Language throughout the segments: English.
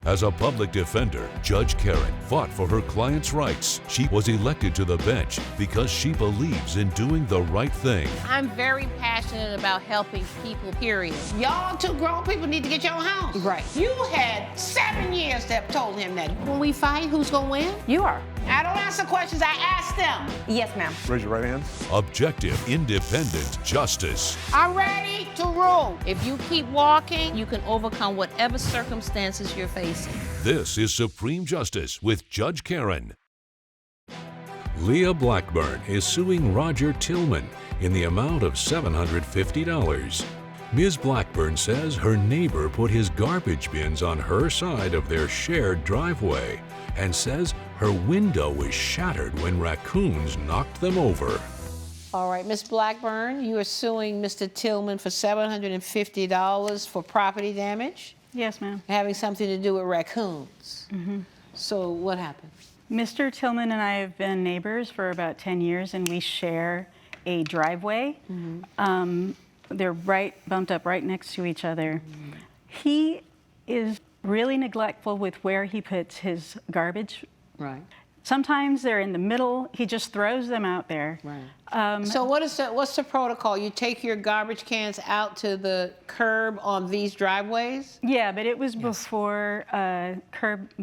As a public defender, Judge Karen fought for her client's rights. She was elected to the bench because she believes in doing the right thing. I'm very passionate about helping people, period. Y'all two grown people need to get your own house. Right. You had 7 years to have told him that. When we fight, who's gonna win? You are. I don't answer questions, I ask them. Yes, ma'am. Raise your right hand. Objective, independent justice. I'm ready to rule. If you keep walking, you can overcome whatever circumstances you're facing. This is Supreme Justice with Judge Karen. Leah Blackburn is suing Roger Tillman in the amount of $750. Ms. Blackburn says her neighbor put his garbage bins on her side of their shared driveway and says her window was shattered when raccoons knocked them over. All right, Ms. Blackburn, you are suing Mr. Tillman for $750 for property damage, Yes, ma'am. having something to do with raccoons. So what happened? Mr. Tillman and I have been neighbors for about 10 years, and we share a driveway. They're bumped up right next to each other. He is really neglectful with where he puts his garbage. Right. Sometimes they're in the middle. He just throws them out there. Right. So what's the protocol? You take your garbage cans out to the curb on these driveways? Yeah, but it was before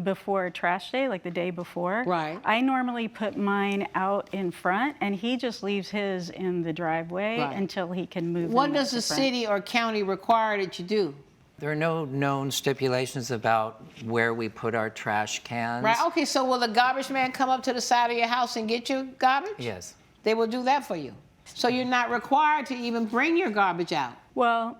before trash day, like the day before. Right. I normally put mine out in front, and he just leaves his in the driveway until he can move. What them does up the front. city or county require that you do? There are no known stipulations about where we put our trash cans. Right, okay, so will the garbage man come up to the side of your house and get your garbage? Yes. They will do that for you. So you're not required to even bring your garbage out. Well,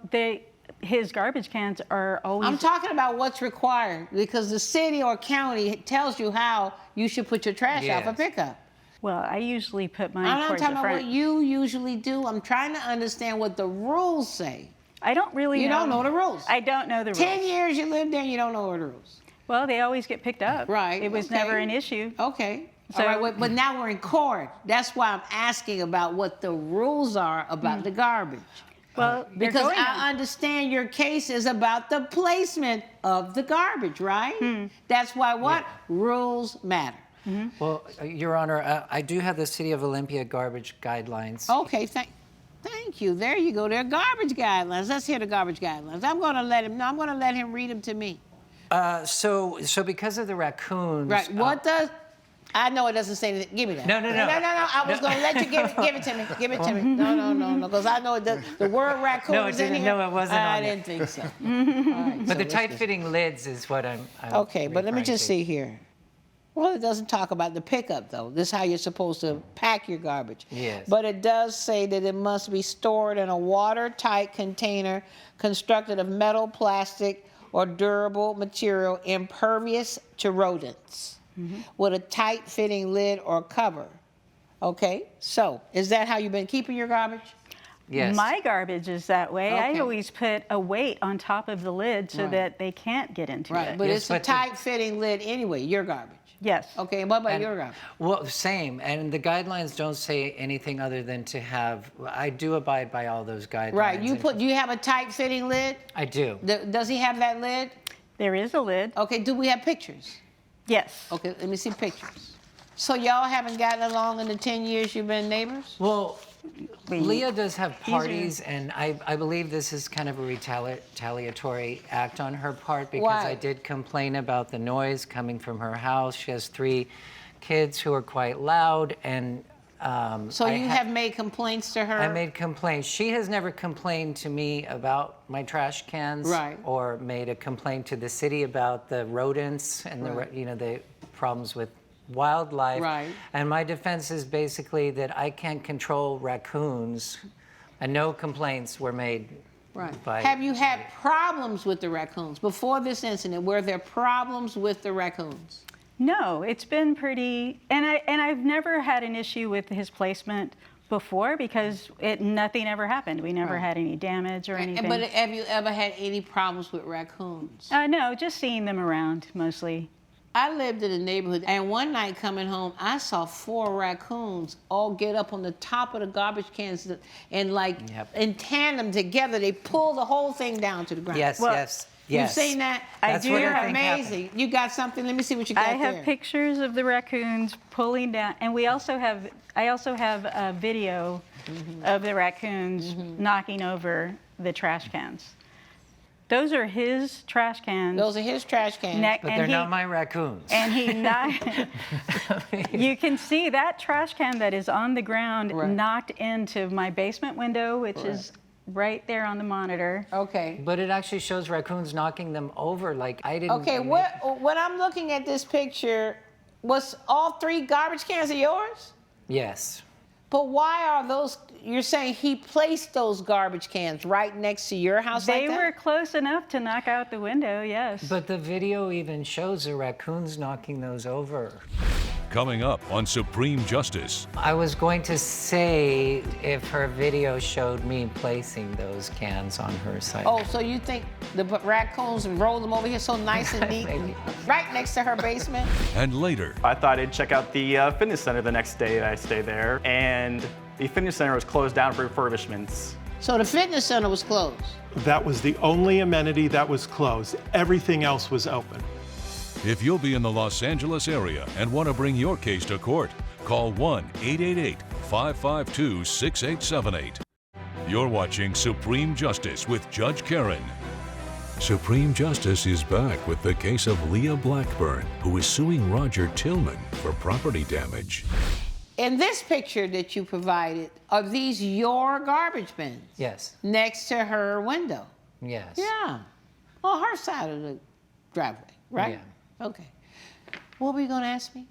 his garbage cans are always. I'm talking about what's required because the city or county tells you how you should put your trash out for pickup. Well, I usually put mine I'm not towards talking the about front. what you usually do. I'm trying to understand what the rules say. I don't really You know. don't know the rules. I don't know the rules. 10 years you lived there and you don't know the rules. Well, they always get picked up. Right. It was okay. never an issue. Okay. So- All right, but now we're in court. That's why I'm asking about what the rules are about the garbage. Well, they're Because going on. I understand your case is about the placement of the garbage, right? That's why what? Rules matter. Well, Your Honor, I do have the City of Olympia garbage guidelines. Okay, thank you. There you go. They're garbage guidelines. Let's hear the garbage guidelines. I'm going to let him know. I'm going to let him read them to me. So because of the raccoons. Right. What does? I know it doesn't say anything. Give me that. No. I was going to let you give it to me. Give it to me. No. Because I know the word raccoon No, it is in didn't. here. No, it wasn't I on there. didn't think so. All right, But so the let's tight-fitting lids is what I'm Okay, but let me referring just to. see here. Well, it doesn't talk about the pickup, though. This is how you're supposed to pack your garbage. Yes. But it does say that it must be stored in a watertight container constructed of metal, plastic, or durable material impervious to rodents with a tight-fitting lid or cover. Okay, so is that how you've been keeping your garbage? Yes. My garbage is that way. I Okay. always put a weight on top of the lid so Right. that they can't get into Right, it. but Yes, it's a but the- tight-fitting lid anyway, your garbage. Yes. Okay, and what about And- your garbage? Well, same. And the guidelines don't say anything other than to have. I do abide by all those guidelines. Right, and- do you have a tight-fitting lid? I do. Does he have that lid? There is a lid. Okay, do we have pictures? Yes. Okay, let me see pictures. So y'all haven't gotten along in the 10 years you've been neighbors? Well, Leah does have These are- parties, and I believe this is kind of a retaliatory act on her part because Why? I did complain about the noise coming from her house. She has 3 kids who are quite loud, and So I you have made complaints to her? I made complaints. She has never complained to me about my trash cans, Right. or made a complaint to the city about the rodents and Right. the problems with wildlife. Right. And my defense is basically that I can't control raccoons, and no complaints were made. Right. By, Have you had problems with the raccoons? Before this incident, were there problems with the raccoons? No, it's been pretty, and I've never had an issue with his placement before because nothing ever happened. We never Right. had any damage or anything. But have you ever had any problems with raccoons? No, just seeing them around mostly. I lived in a neighborhood, and one night coming home, I saw 4 raccoons all get up on the top of the garbage cans and in tandem together, they pull the whole thing down to the ground. yes, Well, yes. Yes. You've seen that? That's do what You're I think amazing. happened. You got something? Let me see what you got I have there. pictures of the raccoons pulling down, and I also have a video of the raccoons knocking over the trash cans. Those are his trash cans. Those are his trash cans. But they're not my raccoons. And he knocked. You can see that trash can that is on the ground Right. knocked into my basement window, which is right there on the monitor. Okay. But it actually shows raccoons knocking them over. Like I didn't. Okay, when I'm looking at this picture, was all 3 garbage cans of yours? Yes. But why are those, you're saying he placed those garbage cans right next to your house They like that? were close enough to knock out the window, yes. But the video even shows the raccoons knocking those over. Coming up on Supreme Justice. I was going to say if her video showed me placing those cans on her side. Oh, so you think the raccoons rolled them over here so nice and neat, Maybe. right next to her basement? And later, I thought I'd check out the fitness center the next day that I stayed there, and the fitness center was closed down for refurbishments. So the fitness center was closed. That was the only amenity that was closed. Everything else was open. if you'll be in the Los Angeles area and want to bring your case to court, call 1-888-552-6878. You're watching Supreme Justice with Judge Karen. Supreme Justice is back with the case of Leah Blackburn, who is suing Roger Tillman for property damage. In this picture that you provided, are these your garbage bins? Yes. Next to her window? Yes. Yeah. On her side of the driveway, right? Yeah. Okay. What were you going to ask me?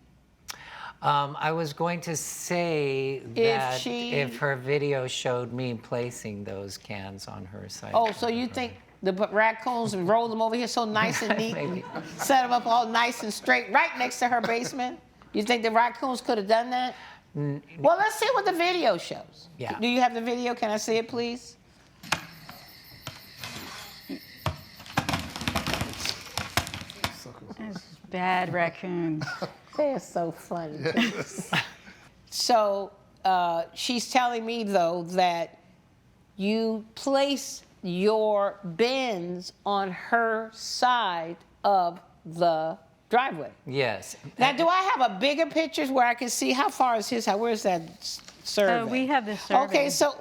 I was going to say that if her video showed me placing those cans on her side. Oh, so you think the raccoons rolled them over here so nice and neat, Maybe. set them up all nice and straight right next to her basement? You think the raccoons could have done that? Well, let's see what the video shows. Yeah. Do you have the video? Can I see it, please? Bad raccoons. They're so funny. So she's telling me, though, that you place your bins on her side of the driveway. Yes. Now, do I have a bigger pictures where I can see how far is his house? Where's that survey? We have the survey. Okay, so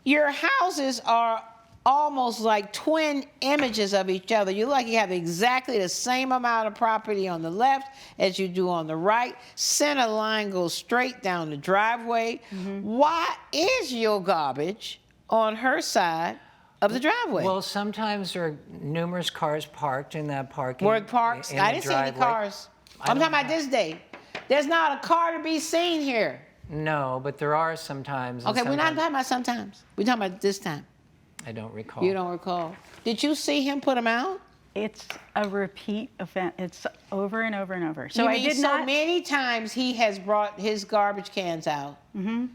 your houses are almost like twin images of each other. You like you have exactly the same amount of property on the left as you do on the right. Center line goes straight down the driveway. Why is your garbage on her side of the driveway? Well, sometimes there are numerous cars parked in that parking. Where it parks? in I the didn't see any driveway. cars. I I'm don't talking about this day. There's not a car to be seen here. No, but there are sometimes. and Okay, we're not sometimes- talking about sometimes. We're talking about this time. I don't recall. You don't recall. Did you see him put them out? It's a repeat event. It's over and over and over. So You I mean did so not. many times he has brought his garbage cans out and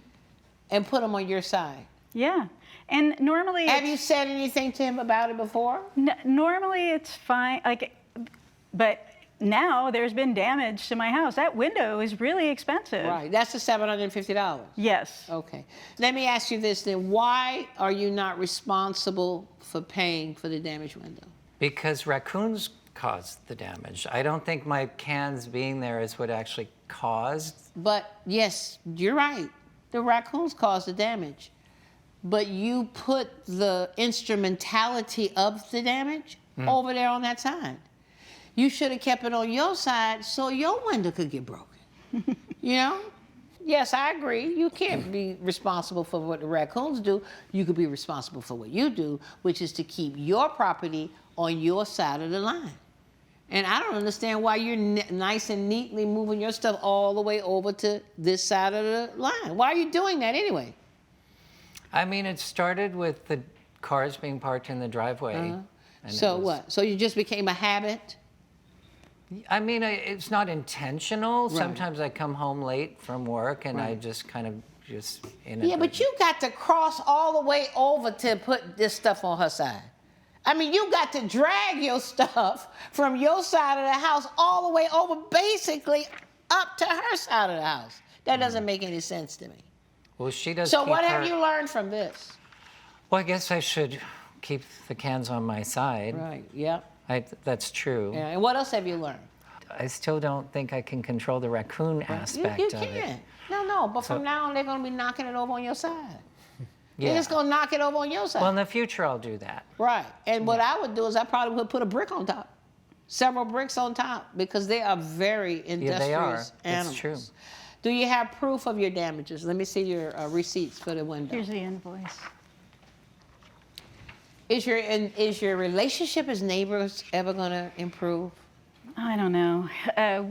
put them on your side. Yeah, and normally. Have you said anything to him about it before? Normally it's fine. But now there's been damage to my house. That window is really expensive. Right. That's the $750. Yes. Okay. Let me ask you this then. Why are you not responsible for paying for the damaged window? Because raccoons caused the damage. I don't think my cans being there is what actually caused. But yes, you're right. The raccoons caused the damage. But you put the instrumentality of the damage over there on that side. You should have kept it on your side so your window could get broken. You know? Yes, I agree. You can't be responsible for what the raccoons do. You could be responsible for what you do, which is to keep your property on your side of the line. And I don't understand why you're nice and neatly moving your stuff all the way over to this side of the line. Why are you doing that anyway? I mean, it started with the cars being parked in the driveway. and it So was- what? So you just became a habit? I mean, it's not intentional. Sometimes I come home late from work and I just kind of just Yeah, but you got to cross all the way over to put this stuff on her side. I mean, you got to drag your stuff from your side of the house all the way over, basically up to her side of the house. That doesn't make any sense to me. Well, she does. So keep what have her- you learned from this? Well, I guess I should keep the cans on my side. Right, yep. That's true. Yeah. And what else have you learned? I still don't think I can control the raccoon aspect you of it. can. No, but from now on, they're going to be knocking it over on your side. Yeah. They're just going to knock it over on your side. Well, in the future, I'll do that. Right. And what I would do is I probably would put a brick on top. Several bricks on top, because they are very industrious animals. That's true. Do you have proof of your damages? Let me see your receipts for the window. Here's the invoice. Is your relationship as neighbors ever going to improve? I don't know.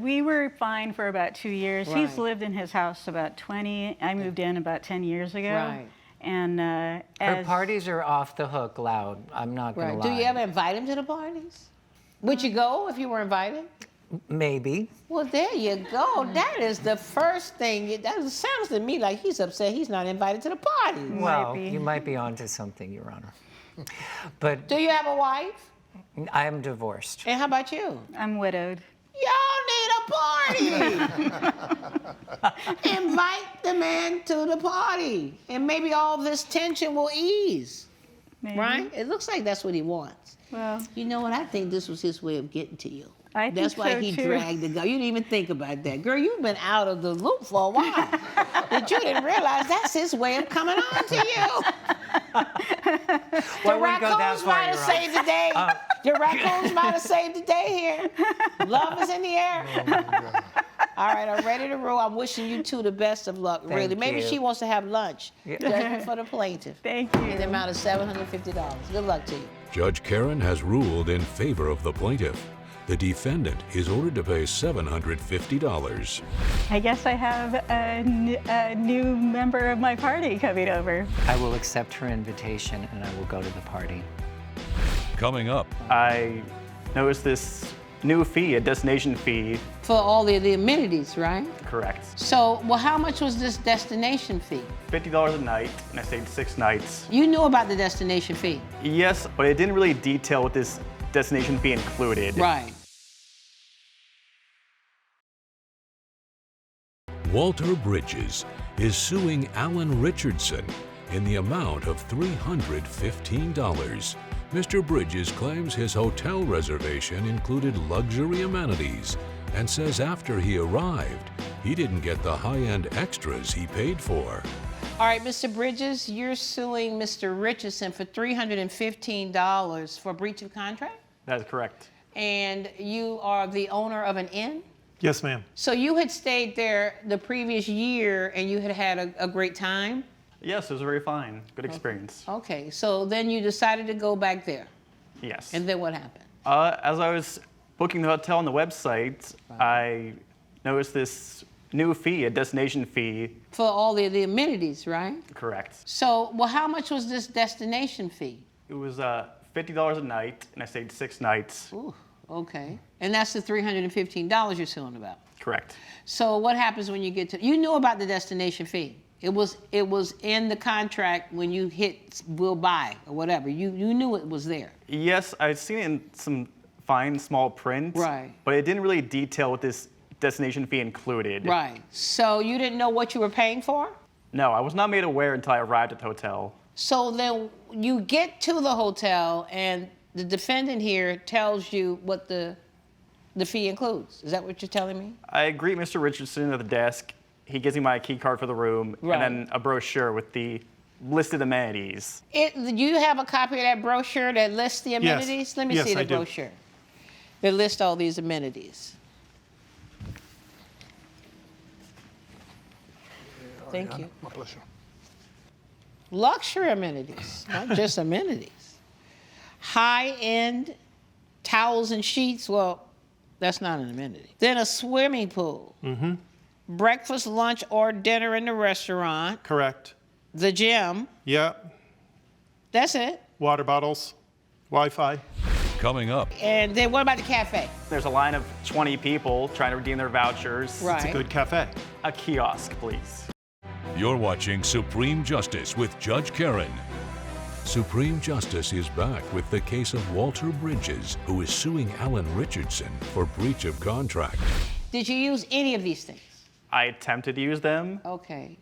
We were fine for about 2 years. Right. He's lived in his house about 20. I moved in about 10 years ago. Right. And Her parties are off the hook loud. I'm not going to lie. Do you ever invite him to the parties? Would you go if you were invited? Maybe. Well, there you go. That is the first thing. That sounds to me like he's upset he's not invited to the party. Well, you might be onto something, Your Honor. But Do you have a wife? I'm divorced. And how about you? I'm widowed. Y'all need a party. Invite the man to the party, and maybe all this tension will ease. Maybe. Right? It looks like that's what he wants. Well, You know what? I think this was his way of getting to you. I That's think why so, he too. dragged the guy. You didn't even think about that. Girl, you've been out of the loop for a while. But you didn't realize that's his way of coming on to you. The raccoons might have saved the day. The raccoons might have saved the day here. Love is in the air. All right, I'm ready to roll. I'm wishing you two the best of luck, really. Thank Maybe you. she wants to have lunch. Judgment for the plaintiff. thank you. In the amount of $750. Good luck to you. Judge Karen has ruled in favor of the plaintiff. The defendant is ordered to pay $750. I guess I have a new member of my party coming over. I will accept her invitation and I will go to the party. Coming up, I noticed this new fee, a destination fee. For all the amenities, right? Correct. So, well, how much was this destination fee? $50 a night, and I stayed 6 nights. You knew about the destination fee. Yes, but it didn't really detail what this destination fee included. Right. Walter Bridges is suing Alan Richardson in the amount of $315. Mr. Bridges claims his hotel reservation included luxury amenities and says after he arrived, he didn't get the high-end extras he paid for. All right, Mr. Bridges, you're suing Mr. Richardson for $315 for breach of contract? That is correct. And you are the owner of an inn? Yes, ma'am. So you had stayed there the previous year and you had had a great time? Yes, it was very fine. Good experience. Okay, so then you decided to go back there. Yes. And then what happened? As I was booking the hotel on the website, I noticed this new fee, a destination fee. For all the amenities, right? Correct. So, well, how much was this destination fee? It was $50 a night, and I stayed 6 nights. Ooh, okay. And that's the $315 you're suing about? Correct. So what happens when you get to, you knew about the destination fee. It was in the contract when you hit will buy or whatever. You knew it was there. Yes, I'd seen it in some fine small print. Right. But it didn't really detail what this destination fee included. Right. So you didn't know what you were paying for? No, I was not made aware until I arrived at the hotel. So then you get to the hotel and the defendant here tells you what the fee includes. Is that what you're telling me? I greet Mr. Richardson at the desk. He gives me my key card for the room, Right. and then a brochure with the listed amenities. Do you have a copy of that brochure that lists the amenities? Let me Yes, see the I do. brochure. That lists all these amenities. Thank you. My pleasure. Luxury amenities, not just amenities. High-end towels and sheets, well, that's not an amenity. Then a swimming pool. Mm-hmm. Breakfast, lunch, or dinner in the restaurant. Correct. The gym. Yeah. That's it. Water bottles, Wi-Fi. Coming up, And then what about the cafe? There's a line of 20 people trying to redeem their vouchers. Right. It's a good cafe. A kiosk, please. you're watching Supreme Justice with Judge Karen. Supreme Justice is back with the case of Walter Bridges, who is suing Alan Richardson for breach of contract. Did you use any of these things? I attempted to use them. Okay.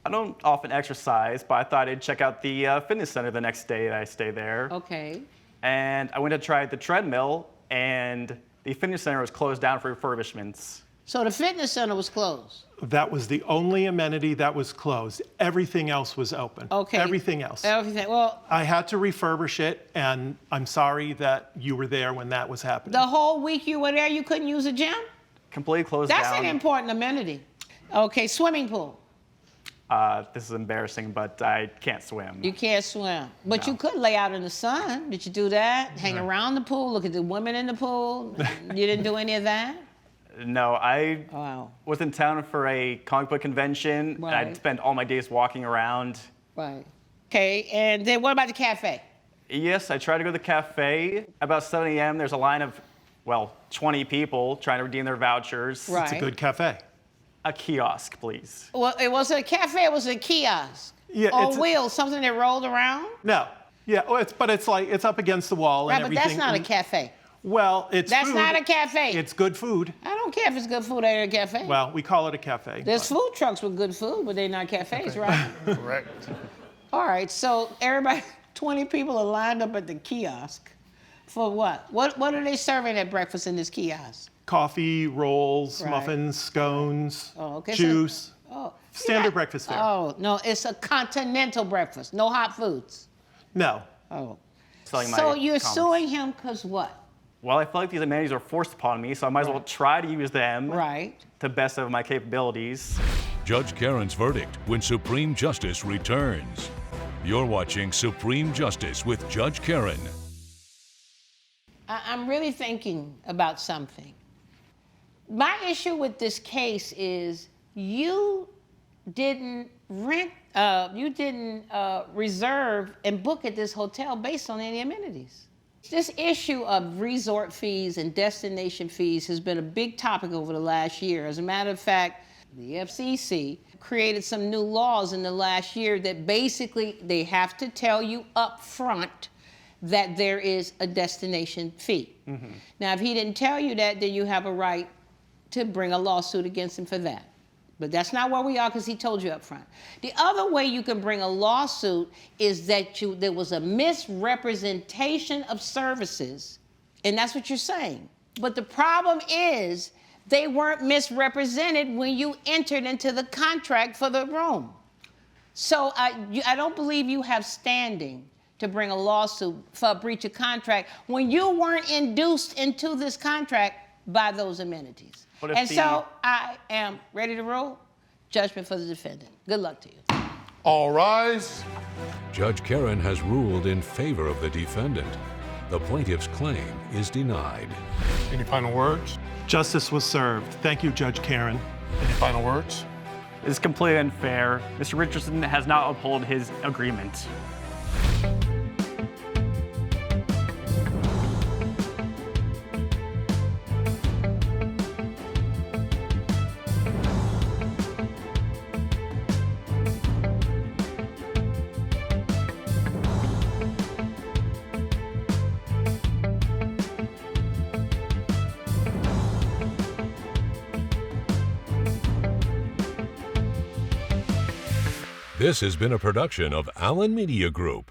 I don't often exercise, but I thought I'd check out the fitness center the next day that I stay there. Okay. And I went to try the treadmill, and the fitness center was closed down for refurbishments. So the fitness center was closed. That was the only amenity that was closed. Everything else was open. Okay. Everything else. Everything. Well, I had to refurbish it, and I'm sorry that you were there when that was happening. the whole week you were there, you couldn't use a gym? Completely closed down. That's an important amenity. Okay, swimming pool. This is embarrassing, but I can't swim. You can't swim. But you could lay out in the sun. Did you do that? Hang around the pool, look at the women in the pool? You didn't do any of that? No, I Wow. was in town for a comic book convention. And Right. I'd spend all my days walking around. Right. Okay, and then what about the cafe? Yes, I tried to go to the cafe. About 7 a.m., there's a line of, 20 people trying to redeem their vouchers. Right. It's a good cafe. A kiosk, please. Well, it wasn't a cafe, it was a kiosk. Yeah, On it's a- wheels, something that rolled around? No. Yeah, well, it's up against the wall Right, and but everything. that's not a cafe. Well, it's That's food. not a cafe. It's good food. I don't care if it's good food at a cafe. Well, we call it a cafe. There's but- food trucks with good food, but they're not cafes, right? Correct. All right, so everybody, 20 people are lined up at the kiosk. For what? What are they serving at breakfast in this kiosk? Coffee, rolls, Right. muffins, scones, Oh, okay. juice. Oh, Standard breakfast fare. Oh, no, it's a continental breakfast. No hot foods. No. Oh. Selling my So you're comics. suing him because what? Well, I feel like these amenities are forced upon me, so I might as well try to use them Right. to the best of my capabilities. Judge Karen's verdict when Supreme Justice returns. You're watching Supreme Justice with Judge Karen. I'm really thinking about something. My issue with this case is you didn't reserve and book at this hotel based on any amenities. This issue of resort fees and destination fees has been a big topic over the last year. As a matter of fact, the FCC created some new laws in the last year that basically they have to tell you up front that there is a destination fee. Now, if he didn't tell you that, then you have a right to bring a lawsuit against him for that. But that's not where we are because he told you up front. The other way you can bring a lawsuit is that there was a misrepresentation of services, and that's what you're saying. But the problem is they weren't misrepresented when you entered into the contract for the room. So I don't believe you have standing to bring a lawsuit for a breach of contract when you weren't induced into this contract by those amenities. What if And the- so I am ready to rule. Judgment for the defendant. Good luck to you. All rise. Judge Karen has ruled in favor of the defendant. The plaintiff's claim is denied. Any final words? Justice was served. Thank you, Judge Karen. Any final words? It's completely unfair. Mr. Richardson has not upheld his agreement. This has been a production of Allen Media Group.